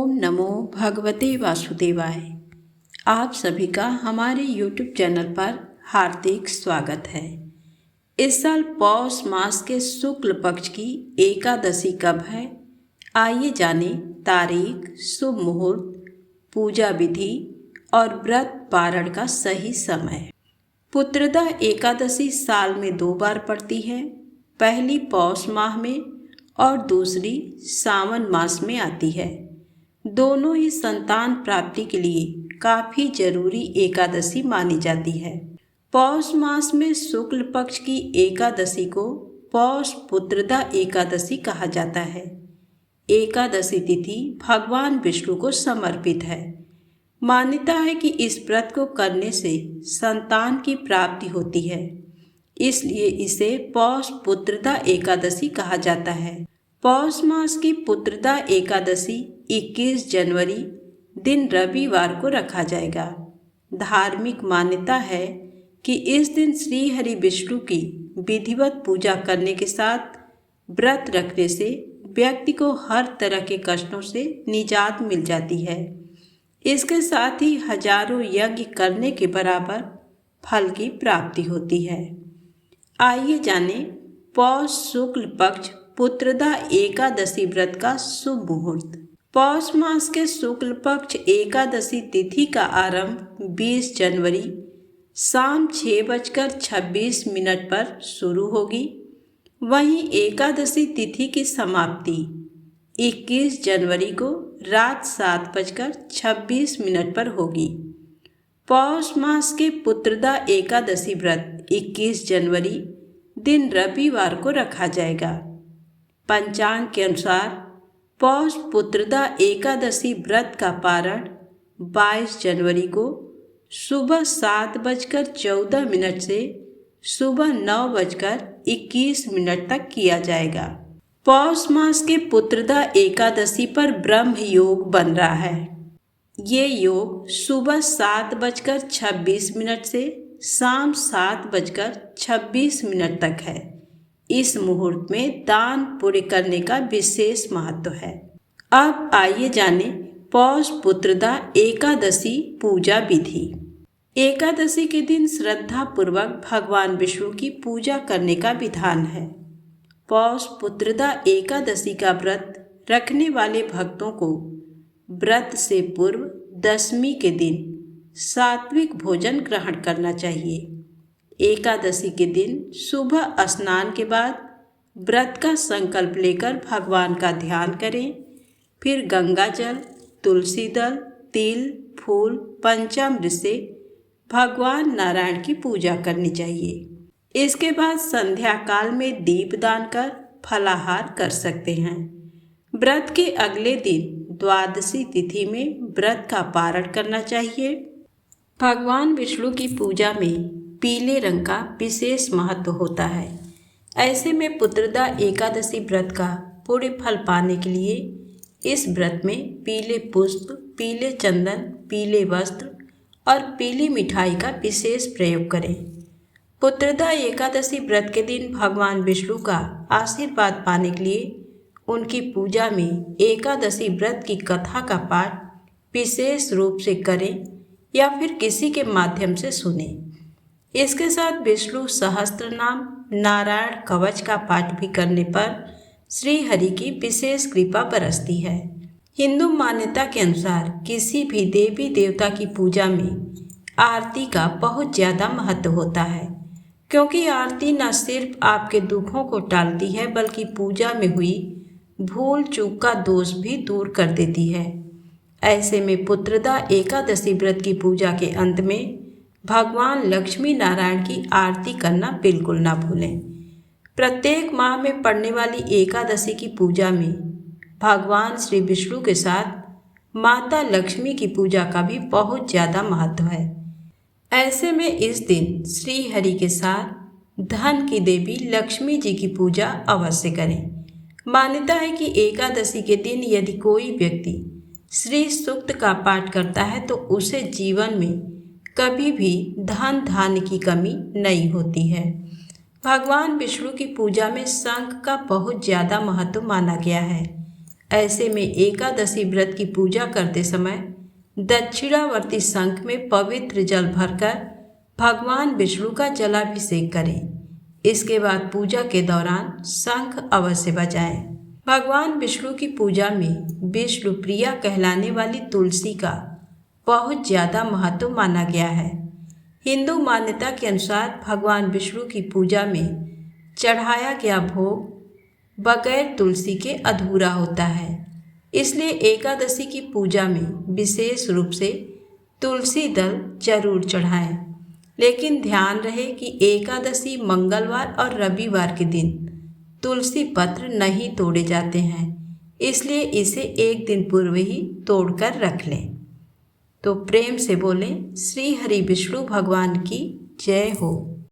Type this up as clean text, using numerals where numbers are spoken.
ओम नमो भगवते वासुदेवाय। आप सभी का हमारे YouTube चैनल पर हार्दिक स्वागत है। इस साल पौष मास के शुक्ल पक्ष की एकादशी कब है, आइए जाने तारीख, शुभ मुहूर्त, पूजा विधि और व्रत पारण का सही समय। पुत्रदा एकादशी साल में 2 बार पड़ती है, पहली पौष माह में और दूसरी सावन मास में आती है। दोनों ही संतान प्राप्ति के लिए काफी जरूरी एकादशी मानी जाती है। पौष मास में शुक्ल पक्ष की एकादशी को पौष पुत्रदा एकादशी कहा जाता है। एकादशी तिथि भगवान विष्णु को समर्पित है। मान्यता है कि इस व्रत को करने से संतान की प्राप्ति होती है, इसलिए इसे पौष पुत्रदा एकादशी कहा जाता है। पौष मास की पुत्रदा एकादशी 21 जनवरी दिन रविवार को रखा जाएगा। धार्मिक मान्यता है कि इस दिन श्री हरि विष्णु की विधिवत पूजा करने के साथ व्रत रखने से व्यक्ति को हर तरह के कष्टों से निजात मिल जाती है। इसके साथ ही हजारों यज्ञ करने के बराबर फल की प्राप्ति होती है। आइए जानें पौष शुक्ल पक्ष पुत्रदा एकादशी व्रत का शुभ मुहूर्त। पौष मास के शुक्ल पक्ष एकादशी तिथि का आरंभ 20 जनवरी शाम 6:26 पर शुरू होगी। वहीं एकादशी तिथि की समाप्ति 21 जनवरी को रात 7:26 पर होगी। पौष मास के पुत्रदा एकादशी व्रत 21 जनवरी दिन रविवार को रखा जाएगा। पंचांग के अनुसार पौष पुत्रदा एकादशी व्रत का पारण 22 जनवरी को सुबह 7:14 से सुबह 9:21 तक किया जाएगा। पौष मास के पुत्रदा एकादशी पर ब्रह्म योग बन रहा है। ये योग सुबह 7:26 से शाम 7:26 तक है। इस मुहूर्त में दान पुण्य करने का विशेष महत्व है। अब आइए जानें पौष पुत्रदा एकादशी पूजा विधि। एकादशी के दिन श्रद्धा पूर्वक भगवान विष्णु की पूजा करने का विधान है। पौष पुत्रदा एकादशी का व्रत रखने वाले भक्तों को व्रत से पूर्व दशमी के दिन सात्विक भोजन ग्रहण करना चाहिए। एकादशी के दिन सुबह स्नान के बाद व्रत का संकल्प लेकर भगवान का ध्यान करें। फिर गंगा जल, तुलसी दल, तिल, फूल, पंचामृत से भगवान नारायण की पूजा करनी चाहिए। इसके बाद संध्या काल में दीपदान कर फलाहार कर सकते हैं। व्रत के अगले दिन द्वादशी तिथि में व्रत का पारण करना चाहिए। भगवान विष्णु की पूजा में पीले रंग का विशेष महत्व होता है। ऐसे में पुत्रदा एकादशी व्रत का पूरे फल पाने के लिए इस व्रत में पीले पुष्प, पीले चंदन, पीले वस्त्र और पीली मिठाई का विशेष प्रयोग करें। पुत्रदा एकादशी व्रत के दिन भगवान विष्णु का आशीर्वाद पाने के लिए उनकी पूजा में एकादशी व्रत की कथा का पाठ विशेष रूप से करें या फिर किसी के माध्यम से सुने। इसके साथ विष्णु सहस्त्र नाम, नारायण कवच का पाठ भी करने पर श्री हरि की विशेष कृपा बरसती है। हिंदू मान्यता के अनुसार किसी भी देवी देवता की पूजा में आरती का बहुत ज़्यादा महत्व होता है, क्योंकि आरती न सिर्फ आपके दुखों को टालती है बल्कि पूजा में हुई भूल चूक का दोष भी दूर कर देती है। ऐसे में पुत्रदा एकादशी व्रत की पूजा के अंत में भगवान लक्ष्मी नारायण की आरती करना बिल्कुल ना भूलें। प्रत्येक माह में पड़ने वाली एकादशी की पूजा में भगवान श्री विष्णु के साथ माता लक्ष्मी की पूजा का भी बहुत ज़्यादा महत्व है। ऐसे में इस दिन श्री हरि के साथ धन की देवी लक्ष्मी जी की पूजा अवश्य करें। मान्यता है कि एकादशी के दिन यदि कोई व्यक्ति श्री सूक्त का पाठ करता है तो उसे जीवन में कभी भी धन धान्य की कमी नहीं होती है। भगवान विष्णु की पूजा में शंख का बहुत ज़्यादा महत्व माना गया है। ऐसे में एकादशी व्रत की पूजा करते समय दक्षिणावर्ती शंख में पवित्र जल भरकर भगवान विष्णु का जलाभिषेक करें। इसके बाद पूजा के दौरान शंख अवश्य बजाएं। भगवान विष्णु की पूजा में विष्णु प्रिया कहलाने वाली तुलसी का बहुत ज़्यादा महत्व माना गया है। हिंदू मान्यता के अनुसार भगवान विष्णु की पूजा में चढ़ाया गया भोग बगैर तुलसी के अधूरा होता है। इसलिए एकादशी की पूजा में विशेष रूप से तुलसी दल जरूर चढ़ाएं। लेकिन ध्यान रहे कि एकादशी मंगलवार और रविवार के दिन तुलसी पत्र नहीं तोड़े जाते हैं, इसलिए इसे एक दिन पूर्व ही तोड़कर रख लें। तो प्रेम से बोलें श्री हरि विष्णु भगवान की जय हो।